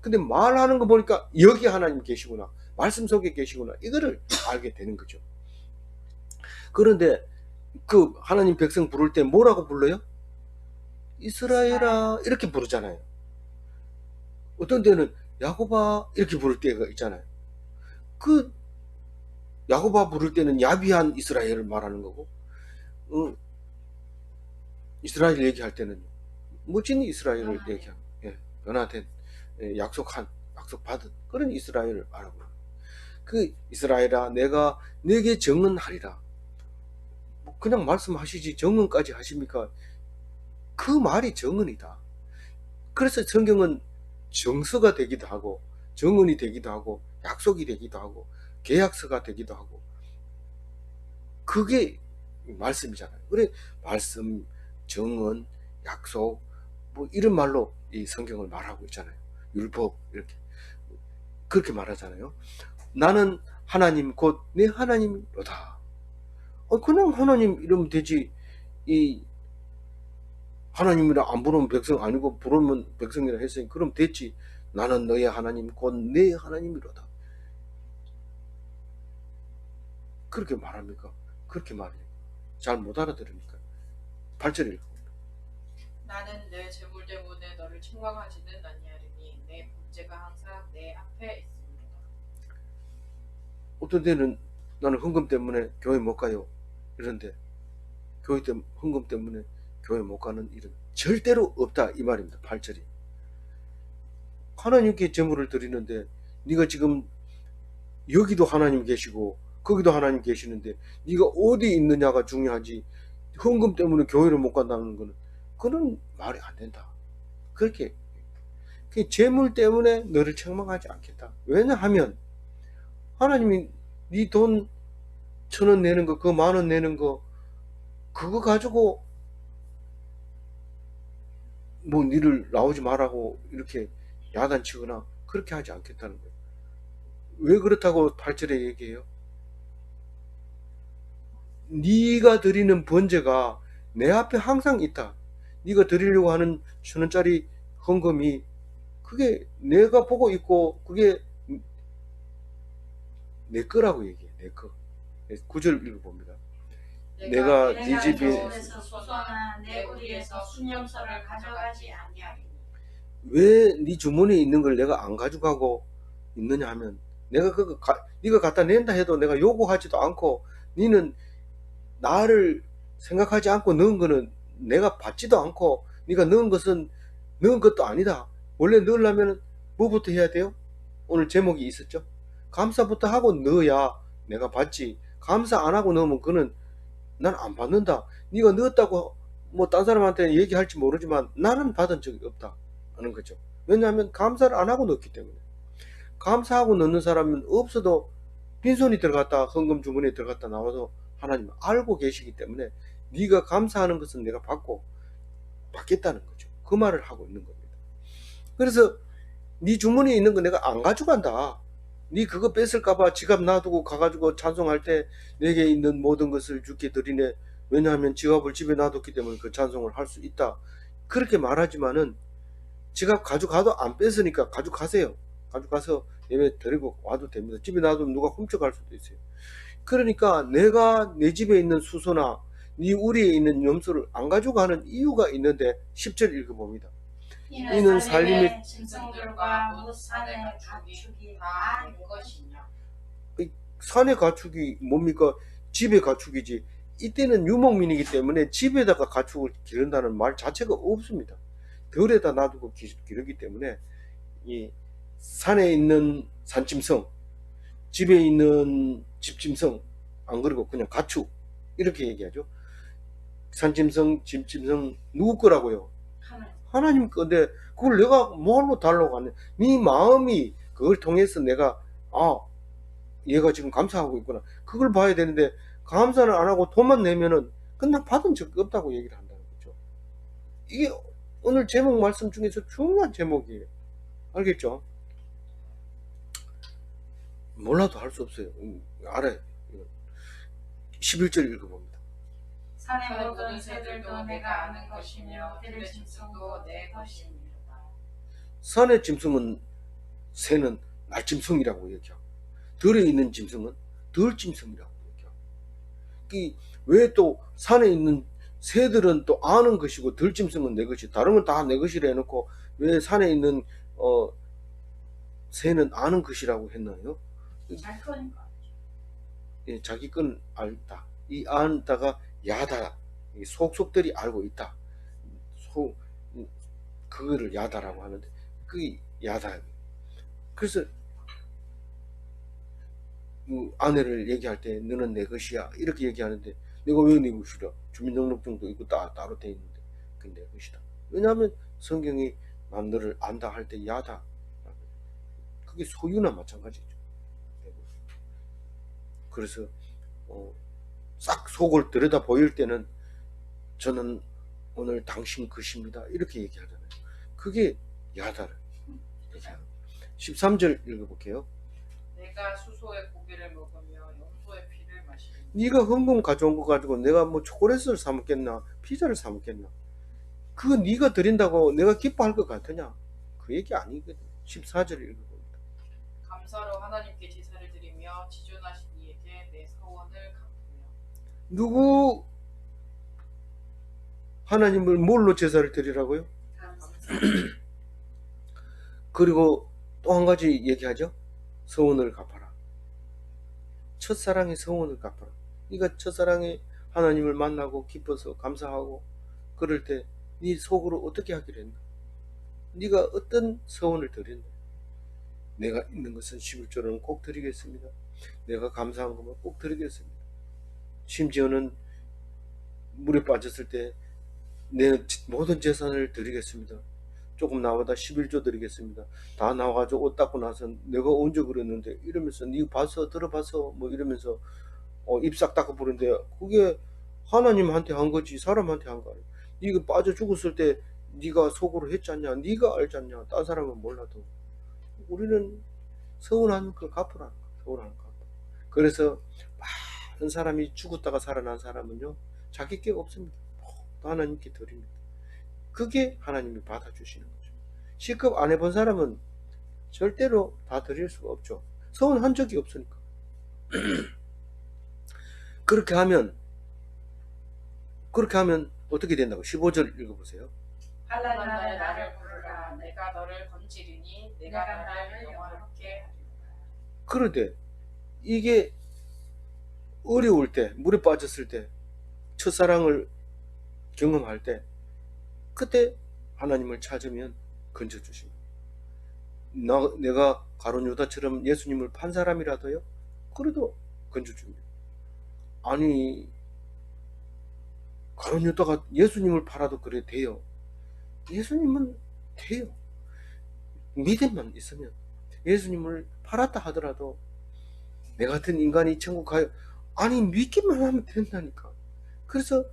근데 말하는 거 보니까 여기 하나님 계시구나. 말씀 속에 계시구나. 이거를 알게 되는 거죠. 그런데 그 하나님 백성 부를 때 뭐라고 불러요? 이스라엘아 이렇게 부르잖아요. 어떤 데는 야곱아 이렇게 부를 때가 있잖아요. 그 야곱아 부를 때는 야비한 이스라엘을 말하는 거고 이스라엘 얘기할 때는 멋진 이스라엘을 얘기하고 변화된 약속받은 그런 이스라엘을 말하고 그 이스라엘아 내가 네게 정언하리라. 그냥 말씀하시지 정언까지 하십니까? 그 말이 정언이다. 그래서 성경은 정서가 되기도 하고 정언이 되기도 하고 약속이 되기도 하고 계약서가 되기도 하고 그게 말씀이잖아요. 그래 말씀, 정언, 약속 뭐 이런 말로 이 성경을 말하고 있잖아요. 율법 이렇게 그렇게 말하잖아요. 나는 하나님 곧 내 하나님이로다. 그냥 하나님 이러면 되지. 이 하나님이라 안 부르면 백성 아니고 부르면 백성이라 했으니 그럼 됐지. 나는 너의 하나님 곧 내 하나님이로다. 그렇게 말합니까? 그렇게 말해요. 잘 못 알아들으니까. 8절 읽고. 나는 내 재물 때문에 너를 책망하지는 아니하리니 내 복제가 항상 내 앞에 있습니다. 어떤 데는 나는 헌금 때문에 교회 못 가요. 이런데 헌금 때문에 교회 못 가는 일은 절대로 없다 이 말입니다. 8절이. 하나님께 제물을 드리는데 네가 지금 여기도 하나님 계시고 거기도 하나님 계시는데 네가 어디 있느냐가 중요하지 헌금 때문에 교회를 못 간다는 거는 그런 말이 안 된다. 그렇게 재물 때문에 너를 책망하지 않겠다. 왜냐하면 하나님이 네 돈 1,000원 내는 거, 그 10,000원 내는 거 그거 가지고 뭐 니를 나오지 말라고 이렇게 야단치거나 그렇게 하지 않겠다는 거예요. 왜 그렇다고 8절에 얘기해요? 네가 드리는 번제가 내 앞에 항상 있다. 네가 드리려고 하는 1,000원짜리 헌금이 그게 내가 보고 있고 그게 내 거라고 얘기해. 내 거. 9절 읽어봅니다. 내가 네 내가 집에 조에서 수소나 내 우리에서 순염소를 가져가지 아니하리니 왜 네 주머니에 있는 걸 내가 안 가져가고 있느냐 하면 내가 그거 네가 갖다 낸다 해도 내가 요구하지도 않고 너는 나를 생각하지 않고 넣은 거는 내가 받지도 않고 네가 넣은 것은 넣은 것도 아니다. 원래 넣으려면 뭐부터 해야 돼요? 오늘 제목이 있었죠. 감사부터 하고 넣어야 내가 받지. 감사 안 하고 넣으면 그는 난 안 받는다. 네가 넣었다고 뭐 딴 사람한테 얘기할지 모르지만 나는 받은 적이 없다 하는 거죠. 왜냐하면 감사를 안 하고 넣었기 때문에. 감사하고 넣는 사람은 없어도 빈손이 들어갔다 헌금 주머니에 들어갔다 나와서 하나님 알고 계시기 때문에 네가 감사하는 것은 내가 받겠다는 거죠. 그 말을 하고 있는 겁니다. 그래서 네 주머니에 있는 거 내가 안 가져간다. 네 그거 뺏을까봐 지갑 놔두고 가가지고 찬송할 때 내게 있는 모든 것을 주께 드리네. 왜냐하면 지갑을 집에 놔뒀기 때문에 그 찬송을 할 수 있다. 그렇게 말하지만은 지갑 가져가도 안 뺏으니까 가져가세요. 가져가서 예배 드리고 와도 됩니다. 집에 놔두면 누가 훔쳐갈 수도 있어요. 그러니까 내가 내 집에 있는 수소나 네 우리에 있는 염소를 안 가져가는 이유가 있는데 10절 읽어봅니다. 이는 살림의 짐승들과 못 산의 가축이 다 내 것이냐. 산의 가축이 뭡니까? 집의 가축이지. 이때는 유목민이기 때문에 집에다가 가축을 기른다는 말 자체가 없습니다. 들에다 놔두고 기르기 때문에 이 산에 있는 산짐승, 집에 있는 집짐승, 안 그리고 그냥 가축 이렇게 얘기하죠. 산짐승, 집짐승 누구 거라고요? 하나님 건데 그걸 내가 뭘로 달라고 하냐. 네 마음이 그걸 통해서 내가 얘가 지금 감사하고 있구나. 그걸 봐야 되는데 감사를 안 하고 돈만 내면은 그냥 받은 적이 없다고 얘기를 한다는 거죠. 이게 오늘 제목 말씀 중에서 중요한 제목이에요. 알겠죠? 몰라도 할 수 없어요. 알아요. 11절 읽어봅니다. 산의 모든 새들도 내가 아는 것이며 들의 짐승도 내 것이니라. 산의 짐승은 새는 날짐승이라고 얘기하고 들에 있는 짐승은 들짐승이라고 얘기하고 왜 또 산에 있는 새들은 또 아는 것이고 들짐승은 내 것이 다른 건 다 내 것이라 해놓고 왜 산에 있는 새는 아는 것이라고 했나요? 잘 거니까. 예, 자기 건 알다. 이 안다가 야다. 속속들이 알고 있다. 그거를 야다라고 하는데 그게 야다. 그래서 아내를 얘기할 때 너는 내 것이야 이렇게 얘기하는데 내가 왜 내 것이라? 주민등록증도 있고 따로 돼 있는데 그게 내 것이다. 왜냐하면 성경이 난 너를 안다 할 때 야다. 그게 소유나 마찬가지죠. 그래서 싹 속을 들여다 보일 때는 저는 오늘 당신 것입니다 이렇게 얘기하잖아요. 그게 야다를 얘기하는 13절 읽어볼게요. 내가 수소의 고기를 먹으며 염소의 피를 마시니 네가 헌금 가져온 거 가지고 내가 뭐 초콜릿을 사 먹겠나 피자를 사 먹겠나. 그거 네가 드린다고 내가 기뻐할 것 같으냐. 그 얘기 아니거든. 14절 읽어봅니다. 감사로 하나님께 제사를 드리며 지존하신 이에게 내 서원을 갚으며. 누구 하나님을 뭘로 제사를 드리라고요? 그리고 또 한 가지 얘기하죠. 서원을 갚아라. 첫사랑의 서원을 갚아라. 네가 첫사랑의 하나님을 만나고 기뻐서 감사하고 그럴 때 네 속으로 어떻게 하기로 했나? 네가 어떤 서원을 드렸나? 내가 있는 것은 11조는 꼭 드리겠습니다. 내가 감사한 것만 꼭 드리겠습니다. 심지어는 물에 빠졌을 때 내 모든 재산을 드리겠습니다. 조금 나오다 11조 드리겠습니다. 다 나와가지고 옷 닦고 나서 내가 언제 그랬는데 이러면서 네 봤어 들어봤어 뭐 이러면서 입 싹 닦아 부른데 그게 하나님한테 한 거지 사람한테 한 거 아니야. 네가 빠져 죽었을 때 네가 속으로 했지 않냐. 네가 알지 않냐. 딴 사람은 몰라도 우리는 서운한 걸 갚으라는 거야. 서운한 거 갚아. 그래서 많은 사람이 죽었다가 살아난 사람은요 자기 게 없습니다. 또 하나님께 드립니다. 그게 하나님이 받아주시는 거죠. C급 안 해본 사람은 절대로 다 드릴 수가 없죠. 서운한 적이 없으니까. 그렇게 하면 어떻게 된다고? 15절 읽어보세요. 환난 날에 나를 부르라. 내가 너를 건지리니 내가 나를 영화롭게 하리라. 그런데 이게 어려울 때, 물에 빠졌을 때, 첫사랑을 경험할 때, 그때 하나님을 찾으면 건져주십니다. 내가 가룟 유다처럼 예수님을 판 사람이라도요, 그래도 건져줍니다. 아니, 가룟 유다가 예수님을 팔아도 그래 돼요. 예수님은 돼요. 믿음만 있으면. 예수님을 팔았다 하더라도 내 같은 인간이 천국 가요. 아니, 믿기만 하면 된다니까. 그래서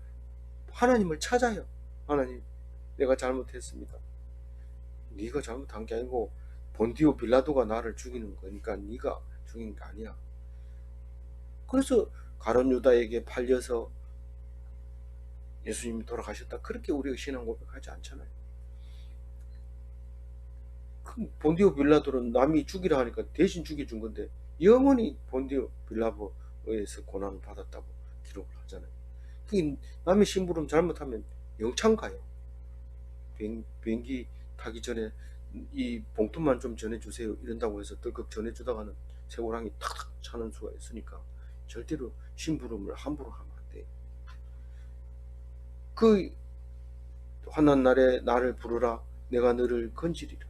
하나님을 찾아요. 하나님, 내가 잘못했습니다. 네가 잘못한 게 아니고 본디오 빌라도가 나를 죽이는 거니까 네가 죽인 게 아니야. 그래서 가룟 유다에게 팔려서 예수님이 돌아가셨다, 그렇게 우리가 신앙 고백하지 않잖아요. 본디오 빌라도는 남이 죽이라 하니까 대신 죽여준 건데 영원히 본디오 빌라도에서 고난을 받았다고 기록을 하잖아요. 남의 심부름 잘못하면 영창 가요. 비행기 타기 전에 이 봉투만 좀 전해주세요 이런다고 해서 덜컥 전해주다가는 세고랑이 탁탁 차는 수가 있으니까 절대로 심부름을 함부로 하면 안 돼요. 그 환난 날에 나를 부르라. 내가 너를 건지리라.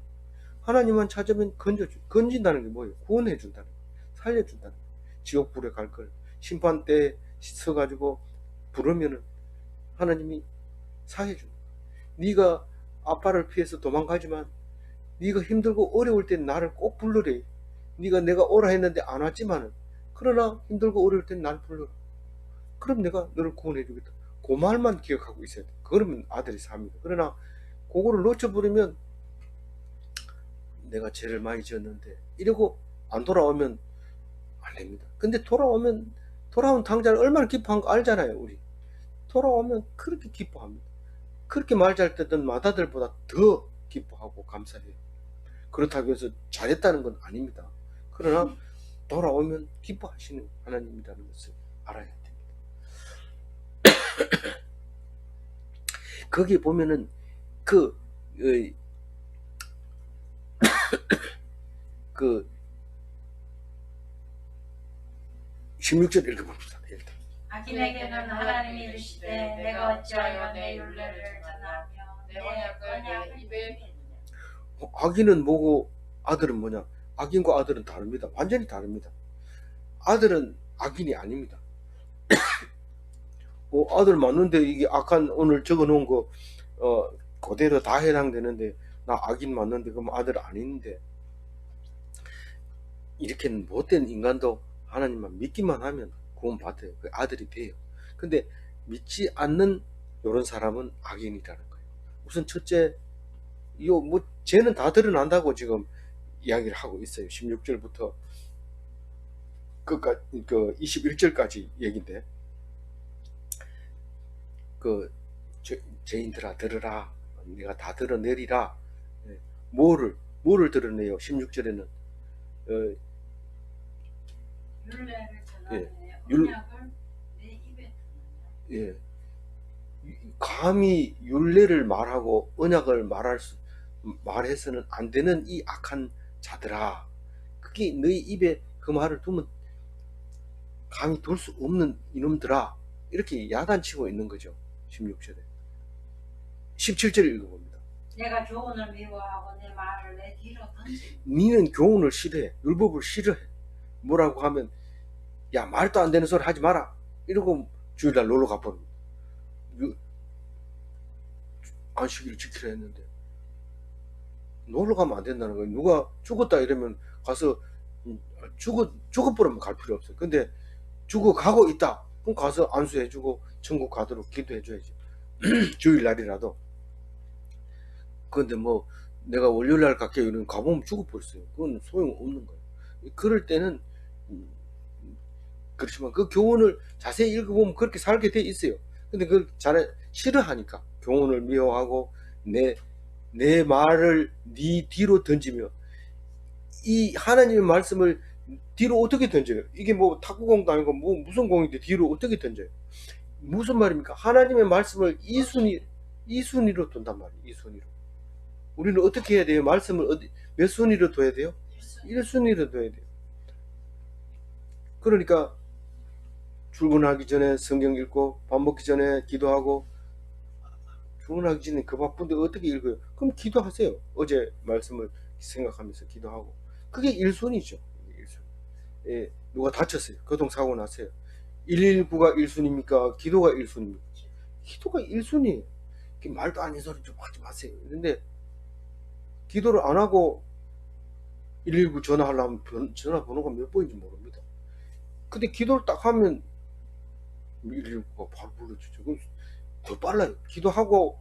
하나님만 찾으면 건진다는 게 뭐예요? 구원해준다는 거예요. 살려준다는 거예요. 지옥불에 갈 걸 심판 때 서가지고 부르면은 하나님이 사해준다. 네가 아빠를 피해서 도망가지만 네가 힘들고 어려울 땐 나를 꼭 불러래. 내가 오라 했는데 안 왔지만은 그러나 힘들고 어려울 땐 나를 불러라. 그럼 내가 너를 구원해주겠다. 그 말만 기억하고 있어야 돼. 그러면 아들이 삽니다. 그러나 그거를 놓쳐버리면 내가 죄를 많이 지었는데 이러고 안 돌아오면 안 됩니다. 근데 돌아온 당자를 얼마나 기뻐한 거 알잖아요. 우리 돌아오면 그렇게 기뻐합니다. 그렇게 말 잘 듣던 맏아들보다 더 기뻐하고 감사해요. 그렇다고 해서 잘했다는 건 아닙니다. 그러나 돌아오면 기뻐하시는 하나님이라는 것을 알아야 됩니다. 거기 보면은 그 16절 읽어봅시다. 일단. 악인에게는 하나님이 이르시되 내가 어찌하여 내 율례를 전하며 내 언약을 내 입에 악인은 뭐고 아들은 뭐냐? 악인과 아들은 다릅니다. 완전히 다릅니다. 아들은 악인이 아닙니다. 아들 맞는데 이게 악한 오늘 적어놓은 거 그대로 다 해당되는데 나 악인 맞는데 그럼 아들 아닌데, 이렇게는 못된 인간도 하나님만 믿기만 하면 구원 받아요. 그 아들이 돼요. 근데 믿지 않는 이런 사람은 악인이라는 거예요. 우선 첫째, 죄는 다 드러난다고 지금 이야기를 하고 있어요. 16절부터 끝까지, 21절까지 얘기인데, 죄인들아 들으라. 내가 다 드러내리라. 뭐를 드러내요? 16절에는 율례를 전하며 율- 언약을 내 입에 두느냐. 예, 감히 율례를 말하고 언약을 말해서는 안 되는 이 악한 자들아, 그게 너희 입에 그 말을 두면 감히 둘 수 없는 이놈들아, 이렇게 야단치고 있는 거죠. 16절에 17절 읽어봅니다. 내가 교훈을 미워하고 내 말을 내 뒤로 던지. 니는 교훈을 싫어해. 율법을 싫어해. 뭐라고 하면 야, 말도 안 되는 소리 하지 마라 이러고 주일날 놀러 가버립니다. 안식일을 지키려 했는데 놀러 가면 안 된다는 거예요. 누가 죽었다 이러면 가서 죽어버리면 갈 필요 없어요. 근데 죽어가고 있다, 그럼 가서 안수해주고 천국 가도록 기도해줘야지. 주일날이라도. 근데 내가 월요일날 갈게요 이러면 가보면 죽어버렸어요. 그건 소용없는 거예요. 그럴 때는 그렇지만 그 교훈을 자세히 읽어보면 그렇게 살게 돼 있어요. 근데 그걸 싫어하니까 교훈을 미워하고 내 말을 네 뒤로 던지며, 이 하나님의 말씀을 뒤로 어떻게 던져요? 이게 뭐 탁구공도 아니고 뭐 무슨 공인데 뒤로 어떻게 던져요? 무슨 말입니까? 하나님의 말씀을 이순위로 둔단 말이에요. 이순위로. 우리는 어떻게 해야 돼요? 말씀을 몇 순위로 둬야 돼요? 1순위로 둬야 돼요. 그러니까 출근하기 전에 성경 읽고, 밥 먹기 전에 기도하고, 출근하기 전에 그 바쁜데 어떻게 읽어요? 그럼 기도하세요. 어제 말씀을 생각하면서 기도하고. 그게 1순위죠. 1순위. 예, 누가 다쳤어요. 교통사고 났어요. 119가 1순위입니까? 기도가 1순위입니까? 기도가 1순위예요. 말도 아닌 소리 좀 하지 마세요. 그런데 기도를 안 하고 119 전화하려면 전화번호가 몇 번인지 모릅니다. 근데 기도를 딱 하면 119가 바로 불러주죠. 그럼 더 빨라요. 기도하고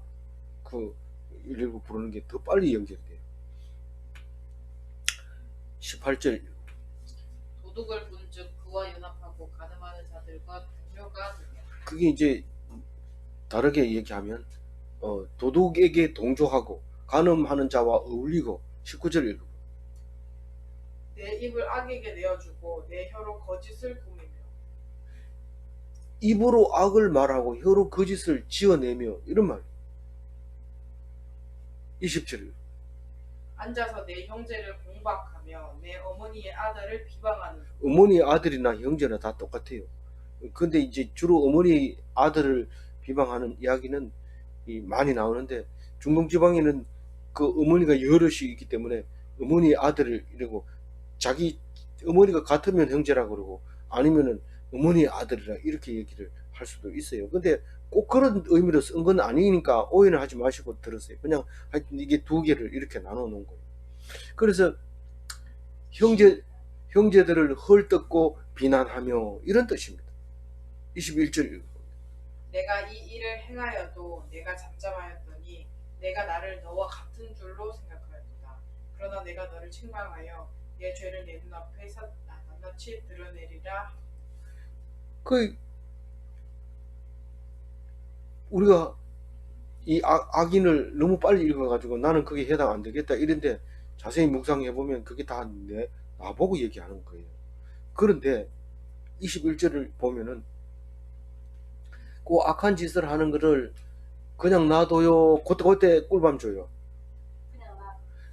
그 119 부르는 게 더 빨리 연결돼요. 18절. 도둑을 본즉 그와 연합하고 가늠하는 자들과 동료가 되며. 그게 이제 다르게 얘기하면 도둑에게 동조하고 간음하는 자와 어울리고. 19절 읽어. 내 입을 악에게 내어주고 내 혀로 거짓을 꾸미며. 입으로 악을 말하고 혀로 거짓을 지어내며, 이런 말이에요. 20절. 앉아서 내 형제를 공박하며 내 어머니의 아들을 비방하는. 어머니 아들이나 형제나 다 똑같아요. 근데 이제 주로 어머니 아들을 비방하는 이야기는 많이 나오는데, 중동지방에는 그 어머니가 여럿이 있기 때문에 어머니 아들을 이러고, 자기 어머니가 같으면 형제라 그러고 아니면은 어머니 아들이라 이렇게 얘기를 할 수도 있어요. 근데 꼭 그런 의미로 쓴 건 아니니까 오해는 하지 마시고 들으세요. 그냥 하여튼 이게 두 개를 이렇게 나눠 놓은 거예요. 그래서 형제들을 헐뜯고 비난하며, 이런 뜻입니다. 21절. 내가 이 일을 행하여도 내가 잠잠하였더니 내가 나를 너와 같은 줄로 생각하였도다. 그러나 내가 너를 책망하여 내 죄를 내 눈앞에 낱낱이 드러내리라. 우리가 이 악인을 너무 빨리 읽어가지고 나는 그게 해당 안 되겠다 이런데, 자세히 묵상해보면 그게 다 나보고 얘기하는 거예요. 그런데 21절을 보면은 그 악한 짓을 하는 거를 그냥 놔둬요? 그때 꿀밤 줘요?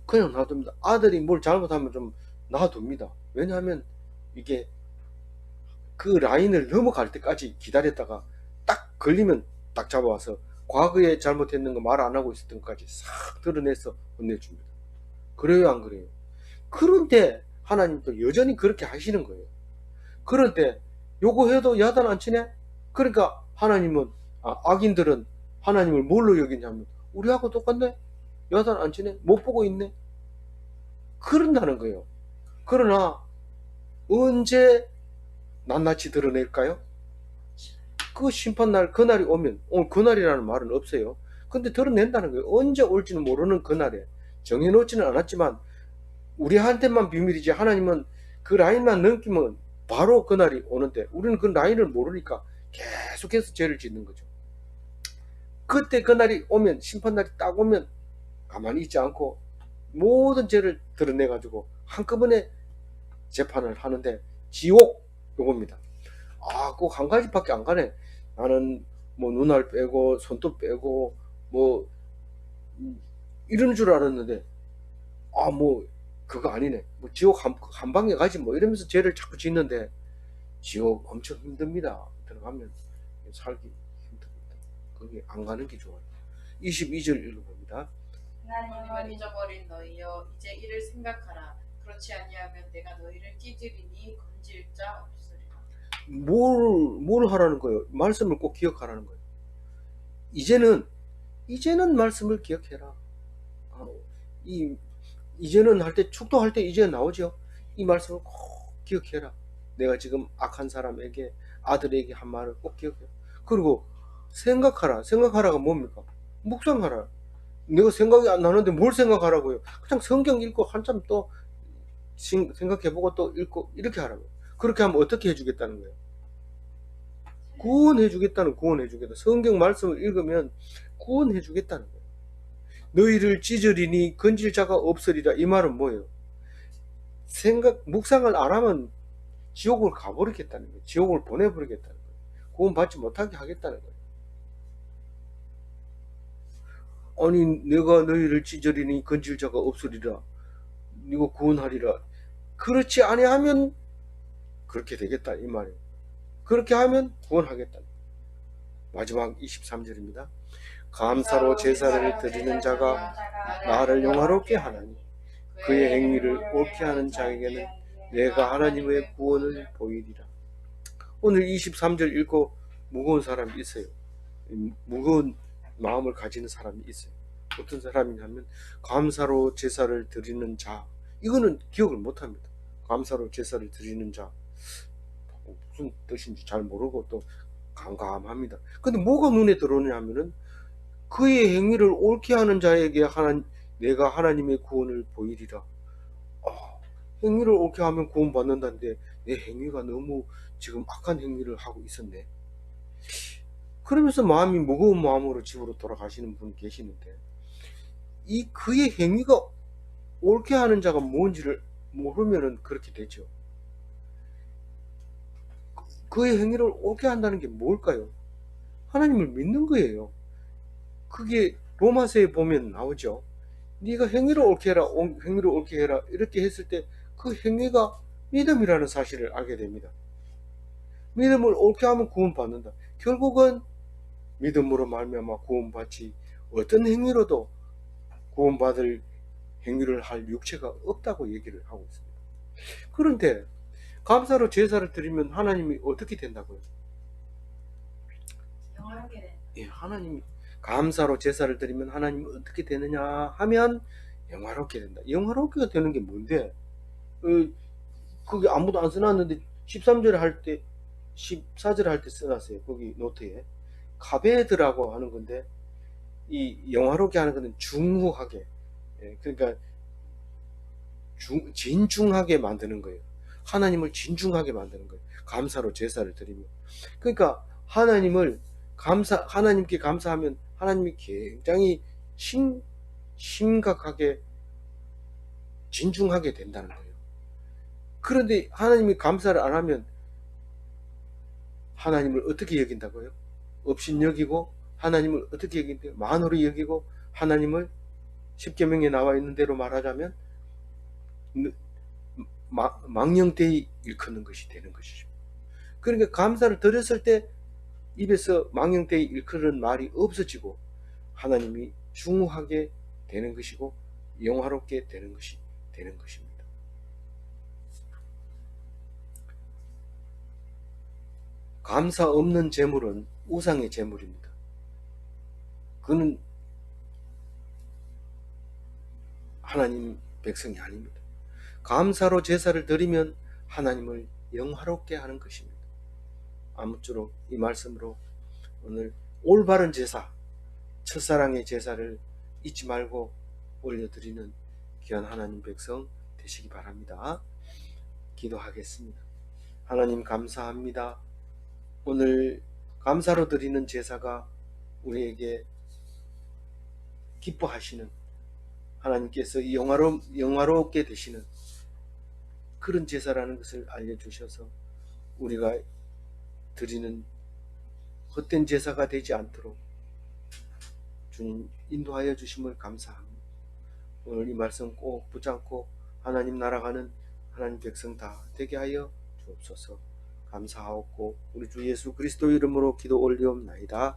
그냥 놔둡니다. 아들이 뭘 잘못하면 좀 놔둡니다. 왜냐하면 이게 그 라인을 넘어갈 때까지 기다렸다가 딱 걸리면 딱 잡아와서 과거에 잘못했는 거 말 안 하고 있었던 것까지 싹 드러내서 혼내줍니다. 그래요, 안 그래요? 그런데 하나님도 여전히 그렇게 하시는 거예요. 그런데 요거 해도 야단 안 치네? 그러니까 하나님은, 악인들은 하나님을 뭘로 여기냐면 우리하고 똑같네? 야단 안 치네? 못 보고 있네? 그런다는 거예요. 그러나 언제 낱낱이 드러낼까요? 그 심판날, 그날이 오면, 오늘 그날이라는 말은 없어요. 근데 드러낸다는 거예요. 언제 올지는 모르는 그날에. 정해놓지는 않았지만 우리한테만 비밀이지, 하나님은 그 라인만 넘기면 바로 그날이 오는데 우리는 그 라인을 모르니까 계속해서 죄를 짓는 거죠. 그때 그날이 오면, 심판날이 딱 오면 가만히 있지 않고 모든 죄를 드러내가지고 한꺼번에 재판을 하는데, 지옥 요겁니다. 꼭 한 가지밖에 안 가네. 나는 뭐 눈알 빼고 손톱 빼고 뭐 이런 줄 알았는데, 뭐 그거 아니네. 뭐 지옥 한 방에 가지 뭐 이러면서 죄를 자꾸 짓는데, 지옥 엄청 힘듭니다. 들어가면 살기 힘듭니다. 거기 안 가는 게 좋아요. 22절 읽어봅니다. 하나님은 잊어버린 너희여 이제 이를 생각하라. 그렇지 아니하면 내가 너희를 찌들이니 건질 자 없으리라. 뭘 하라는 거예요? 말씀을 꼭 기억하라는 거예요. 이제는 말씀을 기억해라. 이제는 할 때, 축도할 때 이제 나오죠. 이 말씀을 꼭 기억해라. 내가 지금 악한 사람에게, 아들에게 한 말을 꼭 기억해라. 그리고 생각하라. 생각하라가 뭡니까? 묵상하라. 내가 생각이 안 나는데 뭘 생각하라고요? 그냥 성경 읽고 한참 또 생각해보고 또 읽고 이렇게 하라고요. 그렇게 하면 어떻게 해주겠다는 거예요? 구원해 주겠다는 구원해 주겠다. 성경 말씀을 읽으면 구원해 주겠다는 거예요. 너희를 찢으리니 건질 자가 없으리라. 이 말은 뭐예요? 묵상을 안 하면 지옥을 가버리겠다는 거예요. 지옥을 보내버리겠다는 거예요. 구원받지 못하게 하겠다는 거예요. 아니 내가 너희를 찢으리니 건질 자가 없으리라. 이거 구원하리라. 그렇지 아니하면 그렇게 되겠다 이 말이에요. 그렇게 하면 구원하겠다. 마지막 23절입니다. 감사로 제사를 드리는 자가 나를 영화롭게 하나니 그의 행위를 옳게 하는 자에게는 내가 하나님의 구원을 보이리라. 오늘 23절 읽고 무거운 사람이 있어요. 무거운 마음을 가지는 사람이 있어요. 어떤 사람이냐면 감사로 제사를 드리는 자. 이거는 기억을 못합니다. 감사로 제사를 드리는 자 무슨 뜻인지 잘 모르고 또 감감합니다. 근데 뭐가 눈에 들어오냐면은 그의 행위를 옳게 하는 자에게 내가 하나님의 구원을 보이리라. 행위를 옳게 하면 구원받는다는데 내 행위가 너무 지금 악한 행위를 하고 있었네. 그러면서 마음이 무거운 마음으로 집으로 돌아가시는 분이 계시는데 이 그의 행위가 옳게 하는 자가 뭔지를 모르면은 그렇게 되죠. 그의 행위를 옳게 한다는 게 뭘까요? 하나님을 믿는 거예요. 그게 로마서에 보면 나오죠. 네가 행위를 옳게 해라, 행위를 옳게 해라 이렇게 했을 때 그 행위가 믿음이라는 사실을 알게 됩니다. 믿음을 옳게 하면 구원받는다. 결국은 믿음으로 말미암아 구원받지 어떤 행위로도 구원받을 행위를 할 육체가 없다고 얘기를 하고 있습니다. 그런데 감사로 제사를 드리면 하나님이 어떻게 된다고요? 영화롭게 된다. 예, 하나님이 감사로 제사를 드리면 하나님이 어떻게 되느냐 하면 영화롭게 된다. 영화롭게 되는 게 뭔데? 그게 아무도 안 써놨는데 13절 할 때 14절 할 때 써놨어요. 거기 노트에 카베드라고 하는 건데 이 영화롭게 하는 것은 중후하게, 그러니까 진중하게 만드는 거예요. 하나님을 진중하게 만드는 거예요. 감사로 제사를 드리면. 그러니까 하나님께 감사하면 하나님이 굉장히 심각하게 진중하게 된다는 거예요. 그런데 하나님이 감사를 안 하면 하나님을 어떻게 여긴다고요? 업신여기고 하나님을 어떻게 여긴대요? 만으로 여기고 하나님을 십계명에 나와 있는 대로 말하자면 망령되이 일컫는 것이 되는 것이죠. 그러니까 감사를 드렸을 때 입에서 망령되이 일컫는 말이 없어지고 하나님이 중후하게 되는 것이고 영화롭게 되는 것이 되는 것입니다. 감사 없는 제물은 우상의 제물입니다. 그는 하나님 백성이 아닙니다. 감사로 제사를 드리면 하나님을 영화롭게 하는 것입니다. 아무쪼록 이 말씀으로 오늘 올바른 제사, 첫사랑의 제사를 잊지 말고 올려드리는 귀한 하나님 백성 되시기 바랍니다. 기도하겠습니다. 하나님 감사합니다. 오늘 감사로 드리는 제사가 우리에게 기뻐하시는 하나님께서 영화롭게 되시는 그런 제사라는 것을 알려주셔서 우리가 드리는 헛된 제사가 되지 않도록 주님 인도하여 주심을 감사합니다. 오늘 이 말씀 꼭 붙잡고 하나님 나라가는 하나님 백성 다 되게 하여 주옵소서. 감사하옵고 우리 주 예수 그리스도 이름으로 기도 올리옵나이다.